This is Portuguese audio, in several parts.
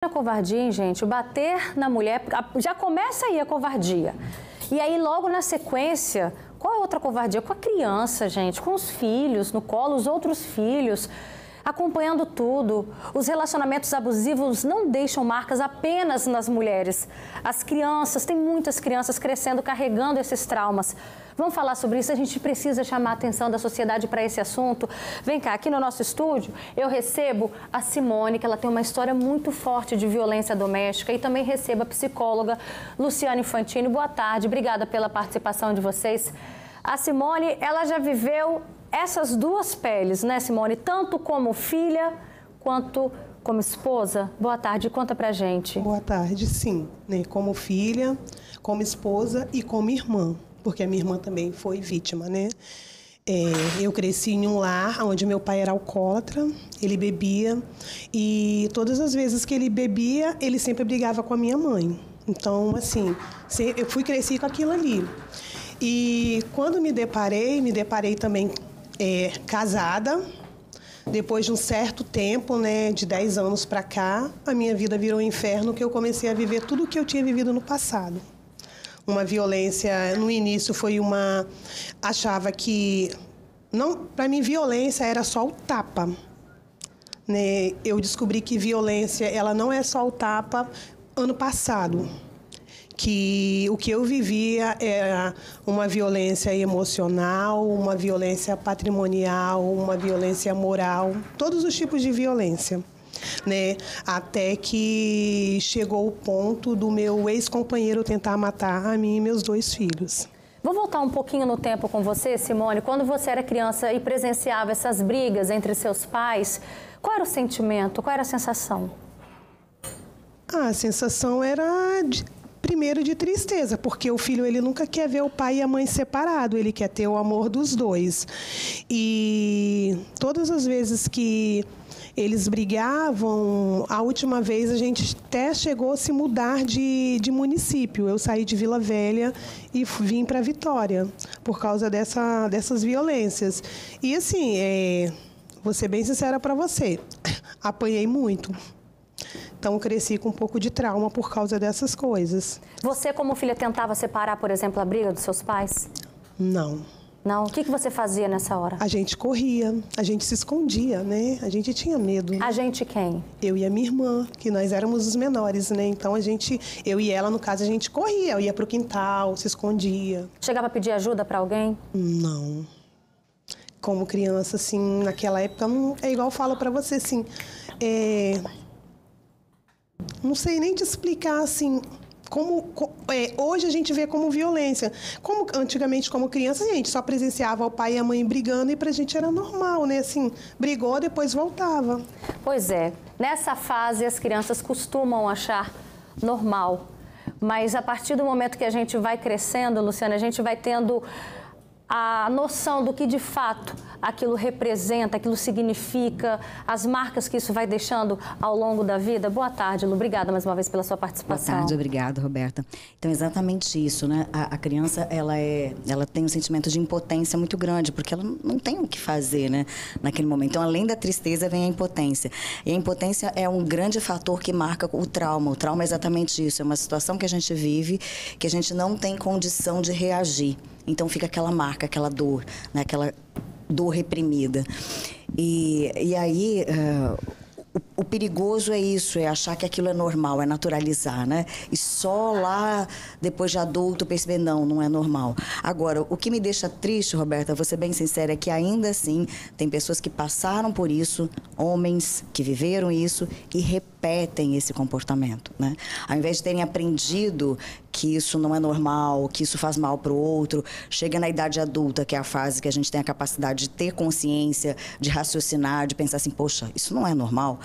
A covardia, hein, gente? O bater na mulher, já começa aí a covardia. E aí, logo na sequência, qual é a outra covardia? Com a criança, gente, com os filhos no colo, os outros filhos, acompanhando tudo. Os relacionamentos abusivos não deixam marcas apenas nas mulheres. As crianças, tem muitas crianças crescendo, carregando esses traumas. Vamos falar sobre isso, a gente precisa chamar a atenção da sociedade para esse assunto. Vem cá, aqui no nosso estúdio, eu recebo a Simone, que ela tem uma história muito forte de violência doméstica, e também recebo a psicóloga Luciana Infantini. Boa tarde, obrigada pela participação de vocês. A Simone, ela já viveu essas duas peles, né, Simone? Tanto como filha, quanto como esposa. Boa tarde, conta pra gente. Boa tarde, sim. Né? Como filha, como esposa e como irmã. Porque a minha irmã também foi vítima, né? Eu cresci em um lar onde meu pai era alcoólatra, ele bebia, e todas as vezes que ele bebia, ele sempre brigava com a minha mãe. Então, assim, eu cresci com aquilo ali. E quando me deparei também casada. Depois de um certo tempo, né, de 10 anos para cá, a minha vida virou um inferno, que eu comecei a viver tudo o que eu tinha vivido no passado. Uma violência, no início foi uma... Achava que... não, para mim, violência era só o tapa. Né? Eu descobri que violência, ela não é só o tapa ano passado. Que o que eu vivia era uma violência emocional, uma violência patrimonial, uma violência moral, todos os tipos de violência. Né? Até que chegou o ponto do meu ex-companheiro tentar matar a mim e meus 2 filhos. Vou voltar um pouquinho no tempo com você, Simone. Quando você era criança e presenciava essas brigas entre seus pais, qual era o sentimento, qual era a sensação? A sensação era, primeiro, de tristeza, porque o filho ele nunca quer ver o pai e a mãe separados, ele quer ter o amor dos dois. E todas as vezes que eles brigavam, a última vez a gente até chegou a se mudar de município. Eu saí de Vila Velha e vim para Vitória, por causa dessas violências. E assim, vou ser bem sincera para você, apanhei muito. Então, cresci com um pouco de trauma por causa dessas coisas. Você, como filha, tentava separar, por exemplo, a briga dos seus pais? Não. Não? O que você fazia nessa hora? A gente corria, a gente se escondia, né? A gente tinha medo. A gente quem? Eu e a minha irmã, que nós éramos os menores, né? Então, eu e ela, no caso, a gente corria. Eu ia pro quintal, se escondia. Chegava a pedir ajuda para alguém? Não. Como criança, assim, naquela época, não, é igual eu falo para você, assim... Não sei nem te explicar, assim, hoje a gente vê como violência. Como antigamente, como criança, a gente só presenciava o pai e a mãe brigando e pra gente era normal, né? Assim, brigou, depois voltava. Pois é, nessa fase as crianças costumam achar normal. Mas a partir do momento que a gente vai crescendo, Luciana, a gente vai tendo a noção do que de fato aquilo representa, aquilo significa, as marcas que isso vai deixando ao longo da vida. Boa tarde, Lu. Obrigada mais uma vez pela sua participação. Boa tarde, obrigada, Roberta. Então, exatamente isso, né? A criança, ela tem um sentimento de impotência muito grande, porque ela não tem o que fazer, né? Naquele momento. Então, além da tristeza, vem a impotência. E a impotência é um grande fator que marca o trauma. O trauma é exatamente isso, é uma situação que a gente vive, que a gente não tem condição de reagir. Então fica aquela marca, aquela dor, né? Aquela dor reprimida. E aí, o perigoso é isso, é achar que aquilo é normal, é naturalizar, né? E só lá, depois de adulto, perceber, não é normal. Agora, o que me deixa triste, Roberta, vou ser bem sincera, é que ainda assim tem pessoas que passaram por isso, homens que viveram isso e repetem esse comportamento, né? Ao invés de terem aprendido que isso não é normal, que isso faz mal para o outro, chega na idade adulta, que é a fase que a gente tem a capacidade de ter consciência, de raciocinar, de pensar assim, poxa, isso não é normal,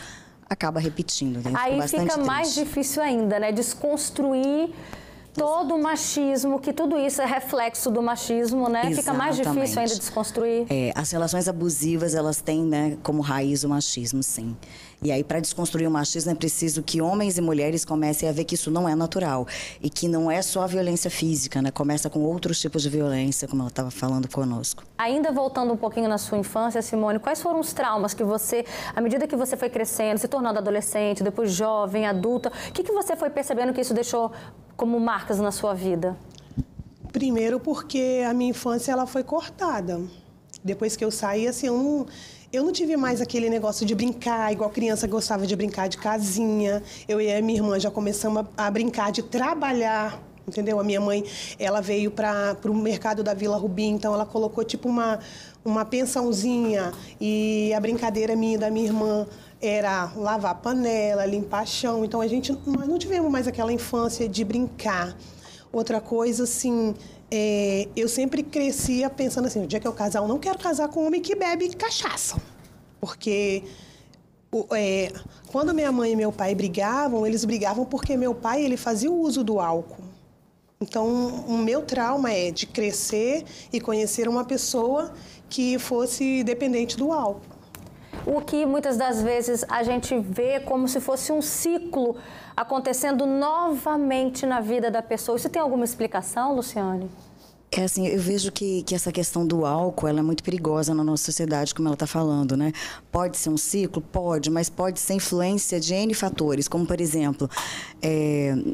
acaba repetindo. Né? Aí fica mais difícil ainda, né? Desconstruir todo o machismo, que tudo isso é reflexo do machismo, né? Exatamente. Fica mais difícil ainda desconstruir. As relações abusivas, elas têm, né, como raiz o machismo, sim. E aí, para desconstruir o machismo, é preciso que homens e mulheres comecem a ver que isso não é natural. E que não é só a violência física, né? Começa com outros tipos de violência, como ela estava falando conosco. Ainda voltando um pouquinho na sua infância, Simone, quais foram os traumas que você, à medida que você foi crescendo, se tornando adolescente, depois jovem, adulta, o que você foi percebendo que isso deixou como marcas na sua vida? Primeiro porque a minha infância ela foi cortada. Depois que eu saí, assim, eu não tive mais aquele negócio de brincar, igual criança gostava de brincar de casinha. Eu e a minha irmã já começamos a brincar de trabalhar, entendeu? A minha mãe, ela veio para o mercado da Vila Rubim, então ela colocou tipo uma pensãozinha e a brincadeira minha e da minha irmã era lavar panela, limpar chão. Então nós não tivemos mais aquela infância de brincar. Outra coisa, assim, eu sempre crescia pensando assim, o dia que eu casar, eu não quero casar com um homem que bebe cachaça. Porque quando minha mãe e meu pai brigavam, eles brigavam porque meu pai ele fazia o uso do álcool. Então, o meu trauma é de crescer e conhecer uma pessoa que fosse dependente do álcool. O que muitas das vezes a gente vê como se fosse um ciclo acontecendo novamente na vida da pessoa. Isso tem alguma explicação, Luciane? Assim, eu vejo que essa questão do álcool, ela é muito perigosa na nossa sociedade, como ela está falando, né? Pode ser um ciclo? Pode, mas pode ser influência de N fatores, como, por exemplo,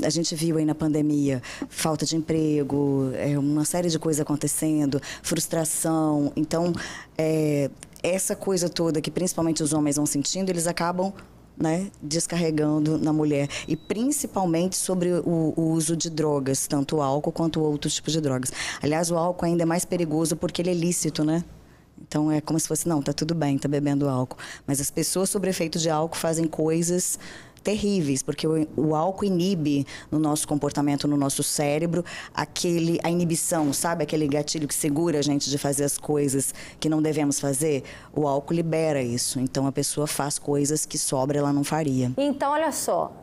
a gente viu aí na pandemia, falta de emprego, uma série de coisas acontecendo, frustração. Então, essa coisa toda que principalmente os homens vão sentindo, eles acabam, né, descarregando na mulher, e principalmente sobre o uso de drogas, tanto o álcool quanto outros tipos de drogas. Aliás, o álcool ainda é mais perigoso porque ele é lícito, né? Então é como se fosse, não, tá tudo bem, tá bebendo álcool. Mas as pessoas sob efeito de álcool fazem coisas terríveis, porque o álcool inibe no nosso comportamento, no nosso cérebro, a inibição, sabe? Aquele gatilho que segura a gente de fazer as coisas que não devemos fazer. O álcool libera isso. Então, a pessoa faz coisas que sobra ela não faria. Então, olha só,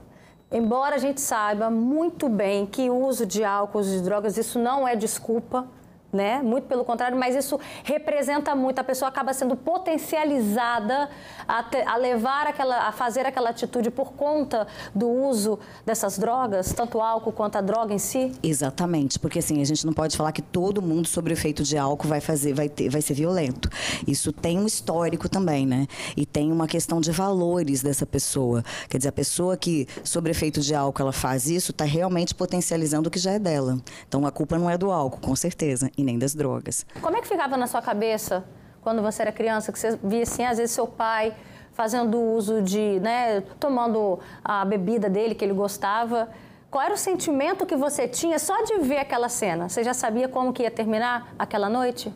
embora a gente saiba muito bem que o uso de álcool, de drogas, isso não é desculpa, né? Muito pelo contrário, mas isso representa muito. A pessoa acaba sendo potencializada a fazer aquela atitude por conta do uso dessas drogas, tanto o álcool quanto a droga em si? Exatamente, porque assim, a gente não pode falar que todo mundo sob o efeito de álcool vai ser violento. Isso tem um histórico também, né? E tem uma questão de valores dessa pessoa. Quer dizer, a pessoa que sob o efeito de álcool ela faz isso, está realmente potencializando o que já é dela. Então a culpa não é do álcool, com certeza. E nem das drogas. Como é que ficava na sua cabeça quando você era criança, que você via assim, às vezes seu pai fazendo uso de, né, tomando a bebida dele que ele gostava? Qual era o sentimento que você tinha só de ver aquela cena? Você já sabia como que ia terminar aquela noite?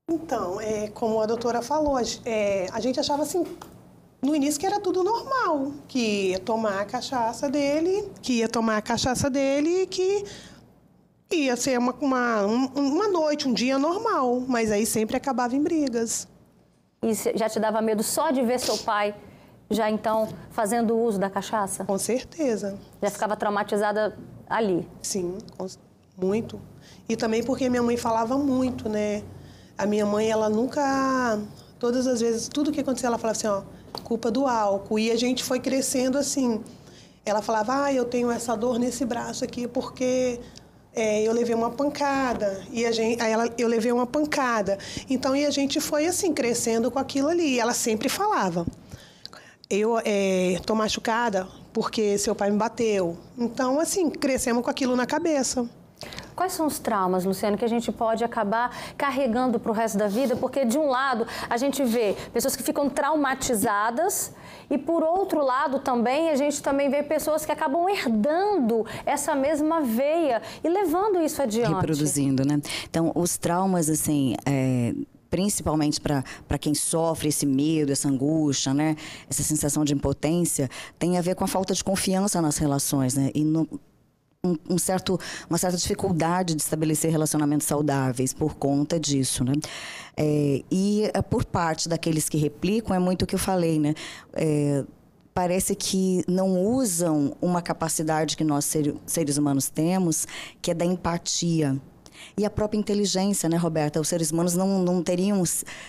Então, como a doutora falou, a gente achava assim, no início que era tudo normal, que ia tomar a cachaça dele, e que ia ser uma noite, um dia normal, mas aí sempre acabava em brigas. E já te dava medo só de ver seu pai já então fazendo uso da cachaça? Com certeza. Já ficava traumatizada ali? Sim, muito. E também porque minha mãe falava muito, né? A minha mãe, ela nunca... Todas as vezes, tudo que acontecia, ela falava assim, ó, culpa do álcool. E a gente foi crescendo assim. Ela falava, eu tenho essa dor nesse braço aqui porque... eu levei uma pancada, eu levei uma pancada. Então, e a gente foi assim, crescendo com aquilo ali. E ela sempre falava, eu tô machucada porque seu pai me bateu. Então, assim, crescemos com aquilo na cabeça. Quais são os traumas, Luciane, que a gente pode acabar carregando para o resto da vida? Porque, de um lado, a gente vê pessoas que ficam traumatizadas e, por outro lado, também, a gente também vê pessoas que acabam herdando essa mesma veia e levando isso adiante. Reproduzindo, né? Então, os traumas, assim... principalmente para quem sofre esse medo, essa angústia, né? Essa sensação de impotência, tem a ver com a falta de confiança nas relações, né? E uma certa dificuldade de estabelecer relacionamentos saudáveis por conta disso, né? Por parte daqueles que replicam, é muito o que eu falei, né? parece que não usam uma capacidade que nós, seres humanos, temos, que é da empatia. E a própria inteligência, né, Roberta? Os seres humanos não teriam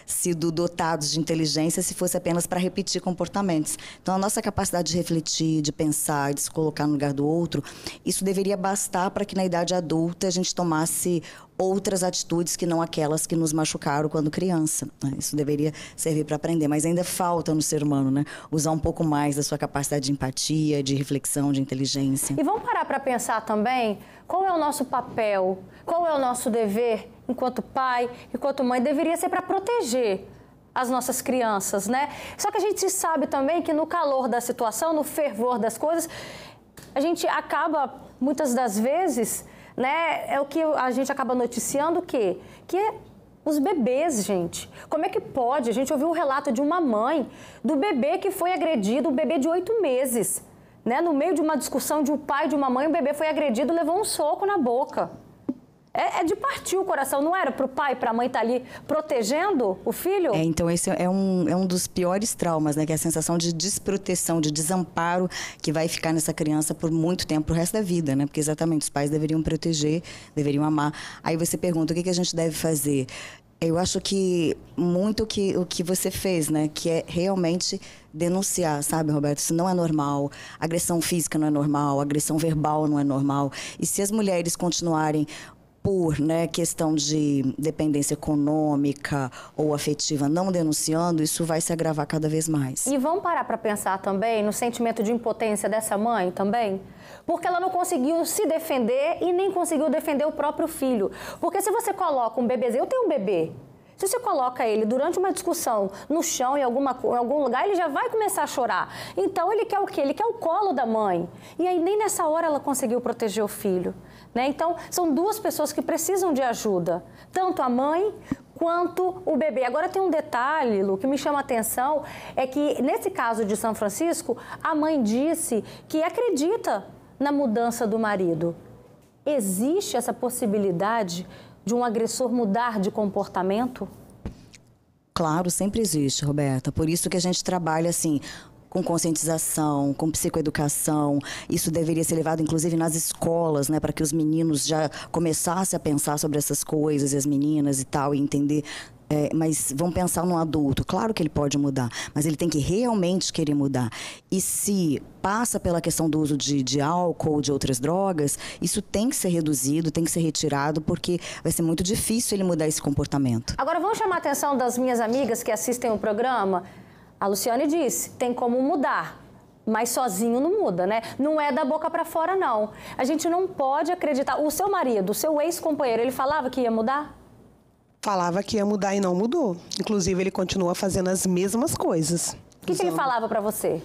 sido dotados de inteligência se fosse apenas para repetir comportamentos. Então, a nossa capacidade de refletir, de pensar, de se colocar no lugar do outro, isso deveria bastar para que na idade adulta a gente tomasse outras atitudes que não aquelas que nos machucaram quando criança, né? Isso deveria servir para aprender, mas ainda falta no ser humano, né? Usar um pouco mais da sua capacidade de empatia, de reflexão, de inteligência. E vamos parar para pensar também qual é o nosso papel, qual é o nosso dever enquanto pai, enquanto mãe. Deveria ser para proteger as nossas crianças, né? Só que a gente sabe também que no calor da situação, no fervor das coisas, a gente acaba, muitas das vezes, né, é o que a gente acaba noticiando, o quê? Que é os bebês, gente. Como é que pode? A gente ouviu o relato de uma mãe, do bebê que foi agredido, um bebê de 8 meses. Né? No meio de uma discussão de um pai e de uma mãe, o bebê foi agredido e levou um soco na boca. É de partir o coração, não era para o pai e para a mãe estar ali protegendo o filho? Então esse é um dos piores traumas, né? Que é a sensação de desproteção, de desamparo que vai ficar nessa criança por muito tempo, pro resto da vida, né? Porque exatamente os pais deveriam proteger, deveriam amar. Aí você pergunta, o que a gente deve fazer? Eu acho que muito o que você fez, né? Que é realmente denunciar, sabe, Roberto? Isso não é normal. Agressão física não é normal, agressão verbal não é normal. E se as mulheres continuarem por, né, questão de dependência econômica ou afetiva não denunciando, isso vai se agravar cada vez mais. E vamos parar para pensar também no sentimento de impotência dessa mãe também? Porque ela não conseguiu se defender e nem conseguiu defender o próprio filho. Porque se você coloca um bebezinho, eu tenho um bebê, se você coloca ele durante uma discussão no chão, em algum lugar, ele já vai começar a chorar. Então, ele quer o quê? Ele quer o colo da mãe. E aí, nem nessa hora ela conseguiu proteger o filho. Né? Então, são duas pessoas que precisam de ajuda. Tanto a mãe quanto o bebê. Agora, tem um detalhe, Lu, que me chama a atenção, é que, nesse caso de São Francisco, a mãe disse que acredita na mudança do marido. Existe essa possibilidade de um agressor mudar de comportamento? Claro, sempre existe, Roberta. Por isso que a gente trabalha assim, com conscientização, com psicoeducação. Isso deveria ser levado, inclusive, nas escolas, né, para que os meninos já começassem a pensar sobre essas coisas, e as meninas e tal, e entender. Mas vamos pensar num adulto. Claro que ele pode mudar, mas ele tem que realmente querer mudar. E se passa pela questão do uso de álcool ou de outras drogas, isso tem que ser reduzido, tem que ser retirado, porque vai ser muito difícil ele mudar esse comportamento. Agora, vamos chamar a atenção das minhas amigas que assistem o programa. A Luciane disse, tem como mudar. Mas sozinho não muda, né? Não é da boca para fora, não. A gente não pode acreditar. O seu marido, o seu ex-companheiro, ele falava que ia mudar? Falava que ia mudar e não mudou. Inclusive, ele continua fazendo as mesmas coisas. O que ele falava para você?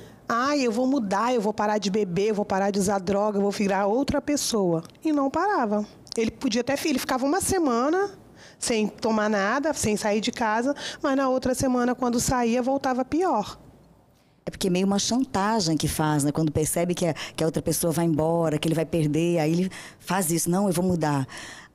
Eu vou mudar, eu vou parar de beber, eu vou parar de usar droga, eu vou virar outra pessoa. E não parava. Ele podia até, ele ficava uma semana sem tomar nada, sem sair de casa, mas na outra semana, quando saía, voltava pior. É porque é meio uma chantagem que faz, né? Quando percebe que a outra pessoa vai embora, que ele vai perder, aí ele faz isso. Não, eu vou mudar.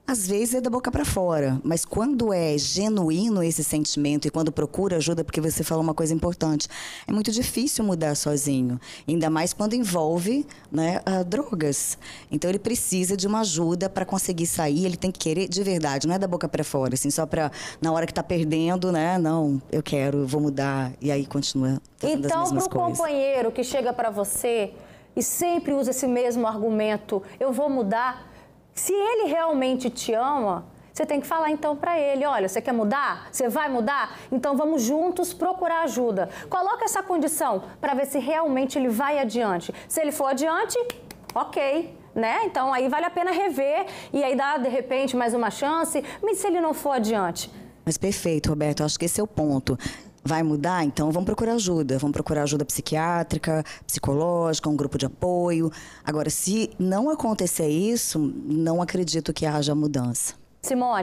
Às vezes é da boca para fora, mas quando é genuíno esse sentimento e quando procura ajuda, porque você falou uma coisa importante, é muito difícil mudar sozinho, ainda mais quando envolve, né, drogas. Então ele precisa de uma ajuda para conseguir sair, ele tem que querer de verdade, não é da boca para fora, assim, só para na hora que está perdendo, né, não, eu quero, eu vou mudar, e aí continua fazendo as mesmas coisas. Então, para o companheiro que chega para você e sempre usa esse mesmo argumento, eu vou mudar. Se ele realmente te ama, você tem que falar então para ele, olha, você quer mudar? Você vai mudar? Então vamos juntos procurar ajuda. Coloca essa condição para ver se realmente ele vai adiante. Se ele for adiante, ok, né? Então aí vale a pena rever e aí dar de repente mais uma chance, mas se ele não for adiante? Mas perfeito, Roberto, acho que esse é o ponto. Vai mudar? Então vamos procurar ajuda. Vamos procurar ajuda psiquiátrica, psicológica, um grupo de apoio. Agora, se não acontecer isso, não acredito que haja mudança. Simone.